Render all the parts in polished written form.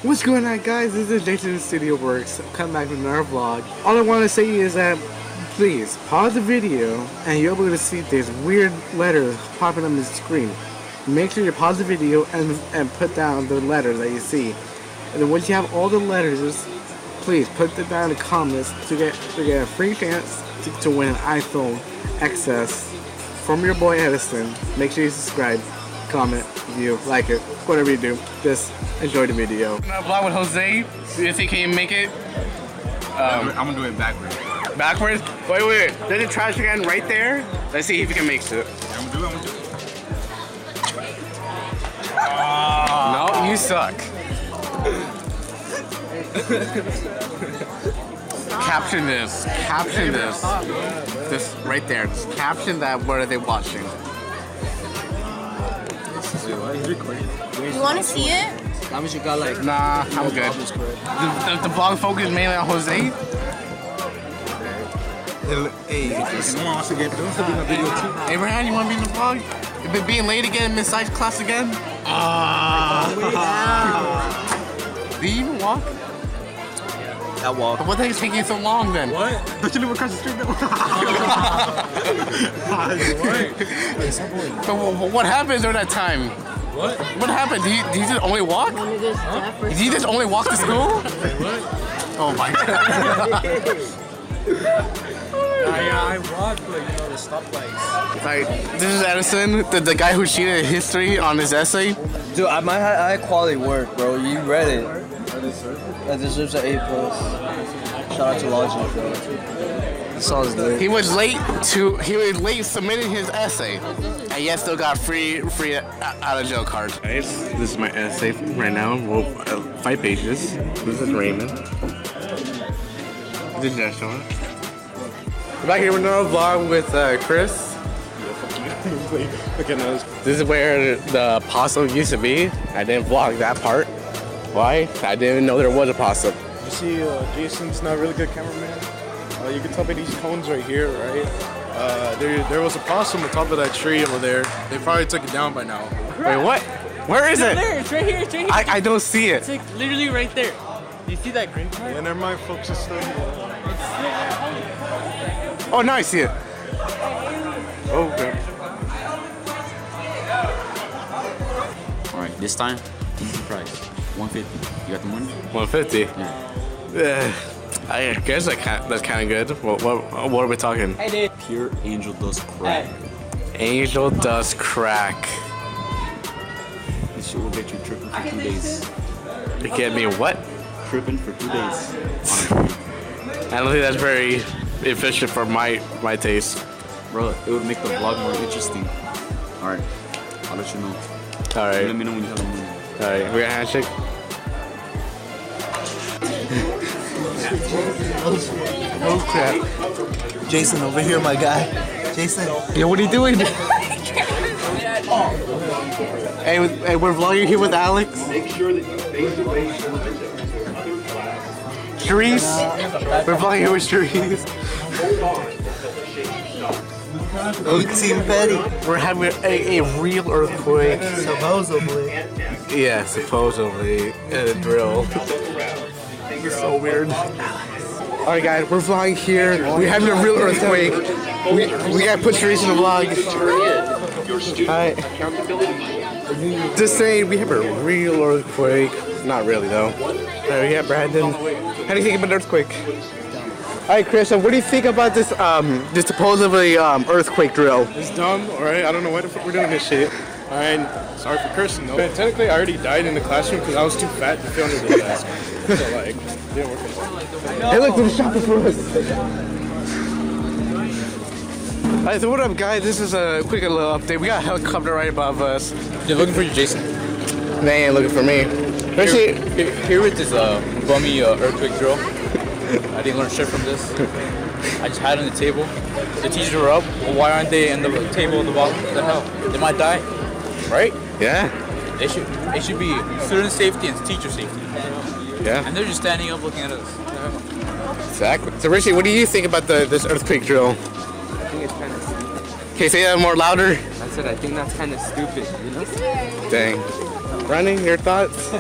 What's going on, guys? This is JasonStudioWork. Come back with another vlog. All I want to say is that please pause the video and you're able to see these weird letters popping on the screen. Make sure you pause the video and put down the letters that you see. And then once you have all the letters, please put them down in the comments to get a free chance to win an iPhone XS from your boy Edison. Make sure you subscribe, comment, view, like it, whatever you do. Just enjoy the video. I'm gonna vlog with Jose. Do you think he can make it? I'm gonna do it backwards. Backwards? Wait. There's a trash can right there. Let's see if he can make it. I'm gonna do it. No, you suck. Caption this. This right there. Just caption that. What are they watching? You want to see it? How much you got? Like, nah, I'm good. The vlog focus mainly on Jose. Hey, if no one wants to get through, to be in the video too. Abraham, you want to be in the vlog? You've been being late again in Miss Science class again? Do you even walk? I walk. What the heck is taking so long then? What? Don't you live across the street now? So what happened during that time? What? What happened? Do you just only walk? Huh? Did you just only walk to school? What? Oh my god. I walk, like, you know, the stoplights. Like, this is Edison, the guy who cheated history on his essay. Dude, I had quality work, bro. You read it. That deserves an A+. Shout out to Logic, bro. This song's lit. He was late submitting his essay, and yet still got free out of jail card. Guys, this is my essay right now. Well, 5 pages. This is Raymond. This is Joshua. We're back here with another vlog with Chris. Look at those. This is where the possum used to be. I didn't vlog that part. Why? I didn't even know there was a possum. You see, Jason's not a really good cameraman. You can tell by these cones right here, right? There was a possum on top of that tree over there. They probably took it down by now. Wait, what? Where is it? There, it's right here, I don't see it. It's like literally right there. Do you see that green part? Yeah, never mind, folks. It's still here. Oh, now I see it. Oh, okay. All right, this time, easy price, 150. You got the money? 150. Yeah. I guess that's kind of good. What are we talking? Hey, dude. Pure angel dust crack. Angel dust crack. This shit will get you tripping for 2 days. You get me what? Tripping for 2 days. I don't think that's very efficient for my taste. Bro, it would make the vlog more interesting. All right, I'll let you know. All right. Let me know when you have the money. All right, we got a handshake. Oh crap! Jason over here, my guy. Jason. Yo, what are you doing? Hey, we're vlogging here with Alex. Cherise. We're vlogging here with Cherise. Team Petty. We're having a real earthquake. Supposedly. Yeah, supposedly. A drill. It's so weird. Alright guys, we're vlogging here. We're having a real earthquake. We gotta put Cherise in the vlog. Alright. Just saying, we have a real earthquake. Not really though. Alright, we got Brandon. How do you think about the earthquake? Alright Chris, what do you think about this this supposedly earthquake drill? It's dumb, alright? I don't know why the fuck we're doing this shit. Alright, sorry for cursing though. But technically, I already died in the classroom because I was too fat to fit under the desk. So, like, it didn't work anymore. Hey, look, there's a shopper for us. Alright, so what up guys? This is a quick little update. We got a helicopter right above us. They're looking for you, Jason. They ain't looking for me. Here with this bummy earthquake drill. I didn't learn shit from this. I just had it on the table. The teachers were up. Well, why aren't they in the table at the bottom? What the hell? They might die, right? Yeah. It should be student safety and teacher safety. Yeah. And they're just standing up looking at us. Exactly. So Richie, what do you think about this earthquake drill? I think it's kind of stupid. Can you say that more louder? I said I think that's kind of stupid, you know? Dang. Brandon, your thoughts?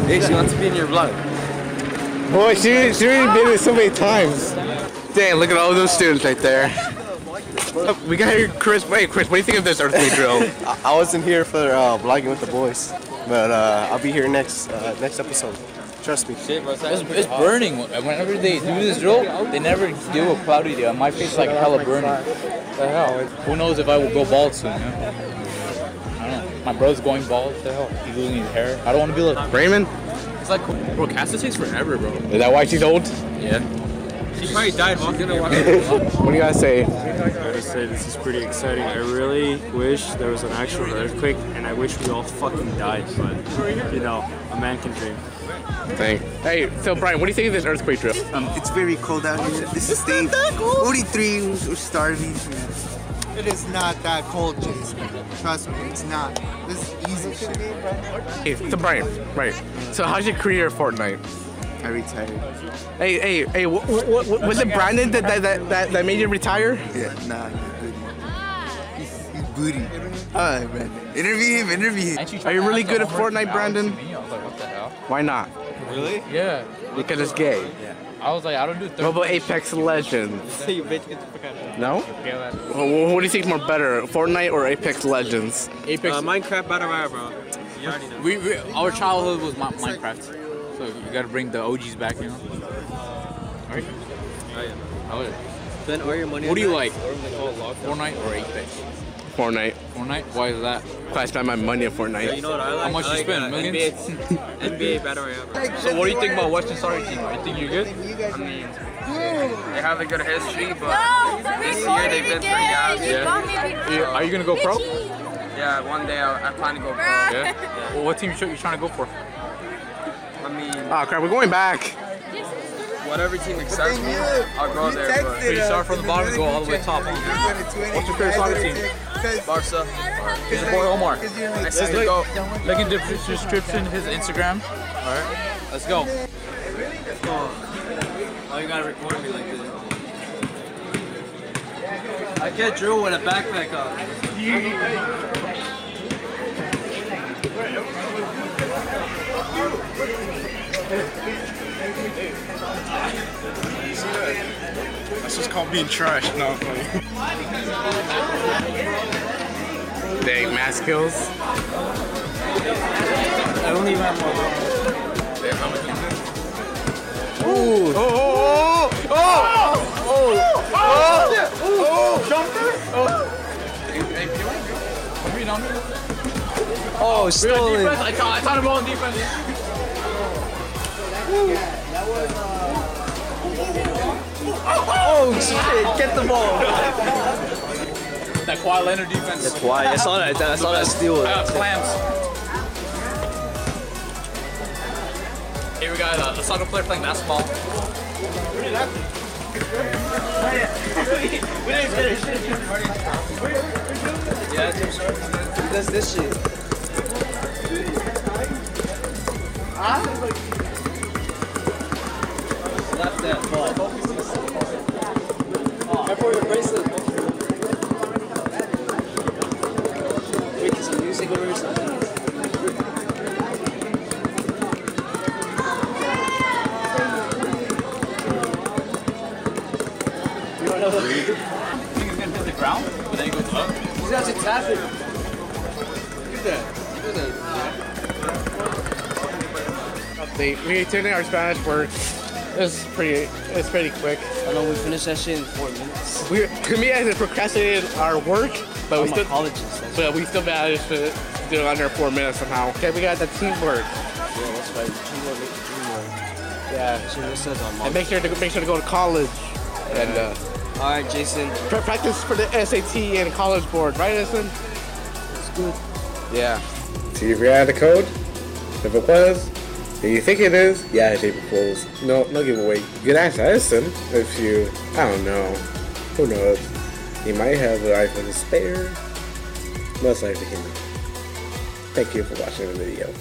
Hey, she wants to be in your vlog. Boy, she already did it so many times. Dang, look at all those students right there. We got here, Chris. Wait, Chris, what do you think of this earthquake drill? I wasn't here for vlogging with the boys, but I'll be here next episode. Trust me. It's burning. Whenever they do this drill, they never do a cloudy day. My face is like hella burning. What the hell? Who knows if I will go bald soon? You know? I don't know. My brother's going bald. What the hell? He's losing his hair. I don't want to be like Raymond? It's like, bro, Cassie takes forever, bro. Is that why she's old? Yeah. She probably died while gonna watch What do you guys say? I gotta say, this is pretty exciting. I really wish there was an actual earthquake, and I wish we all fucking died, but, you know, a man can dream. Thanks. Hey, so Brian, what do you think of this earthquake drill? It's very cold out here. This is day 43. We're starving. It is not that cold, Jason. Trust me, it's not. This is easy shit. Hey, so Brian, right. So how's your career at Fortnite? I retired. Hey, was it Brandon that made you retire? Yeah, nah, he's booty. Alright, Brandon. Interview him. Are you really good at Fortnite, Brandon? I was like, what the hell? Why not? Really? Yeah. Because it's gay. Yeah. I was like, I don't do What about Apex Legends? You bitch, get the fuck out of here. No? Well, what do you think is more better, Fortnite or Apex Legends? Apex. Minecraft Battle Royale, bro. You already know. Our childhood was Minecraft. So you gotta bring the OGs back, you know? Alright? Oh, yeah. How is it? Spend all your money. What do you like? Fortnite or Apex? Fortnite. Fortnite? Why is that? I spend my money on Fortnite. You know what I like? How much you spend? Millions? NBA Battle Royale, bro. So what do you think about Western Soccer team? You think you're good? I mean, they have a good history, but this year they've been pretty ass. Yeah. Are you gonna go pro? Yeah, one day I plan to go pro. Yeah. Well, what team you trying to go for? I mean, Oh crap, we're going back. whatever team accepts me, I'll go there. But So you start from the bottom and go all the way top. What's your favorite soccer team? Barca. It's your boy Omar. Let's go. Look in the description his Instagram. Alright, let's go. Oh, you gotta record me like this. I get Drew with a backpack on. That's just called being trash. No, I'm playing. Dang, mass kills. I don't even have more. Ooh. Oh, stolen. I thought about defense. Oh shit! Get the ball. That Kawhi Leonard defense. That's why. I saw that steal. Clamps. Here we got a soccer player playing basketball. Yeah, Tim Sharp. He does this shit. Slap that ball. Careful your bracelet. Wait, is some music or something? You don't know the Think he's gonna hit the ground, but then he goes up. He's actually tapping. Look at that. Look at that. We attended our Spanish work. It's pretty quick. I know we finished that shit in 4 minutes. We had procrastinated our work, but we still managed to do it under 4 minutes somehow. Okay, we got the teamwork. Yeah, that's right. Teamwork make the dream work. Yeah. That's what it says on And make sure to go to college. And all right, Jason. practice for the SAT and college board, right, Edison? It's good. Yeah. See if you had the code. If it was, if you think it is, yeah, it's April Fools. No giveaway. You can ask Edison if you, I don't know. Who knows? He might have an iPhone to spare. Most likely him. Thank you for watching the video.